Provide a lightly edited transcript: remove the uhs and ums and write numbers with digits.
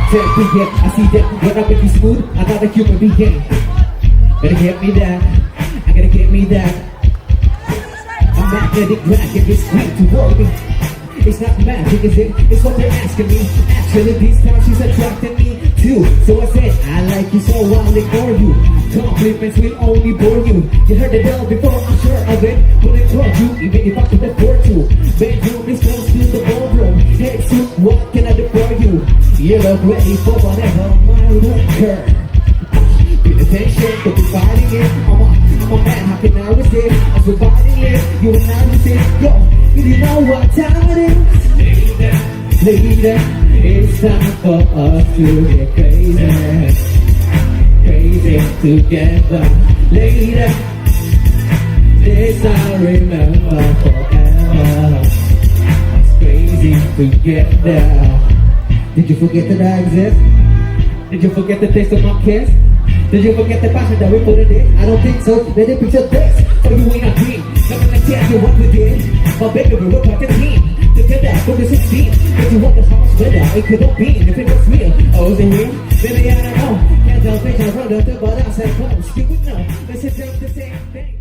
Take me yet, I see that when I'm with you smooth, I got a human being. Gotta get me that, I gotta get me that. I'm magnetic, black, and it's sweet to worry. It's not magic, is it? It's what they're asking me. Actually, this time she's attracting me too. So I said, I like you, so I'll ignore you. Compliments will only bore you. You heard the bell before, I'm sure of it. Wouldn't call you, even if I could afford to. Bedroom is close to the ballroom. Head suit, what can I do for you? You look ready for whatever my occur. Feel the tension, don't be fighting it. I'm a man, how can I resist? I'm surviving it, you and I resist. Yo, you know what time it is? Later, it's time for us to get crazy. Crazy together. Later, this I'll remember forever. It's crazy together. Did you forget that I exist? Did you forget the taste of my kiss? Did you forget the passion that we put in it? I don't think so. Let it picture this. So you ain't a dream. Not gonna tell you what we did. But baby, we work like a team. Together, for the 16. If you want the house better, it could have been if it was real. Oh, is it real? Baby, I don't know. Can't tell things I run up, but I said close. You would know. Let's just the same thing.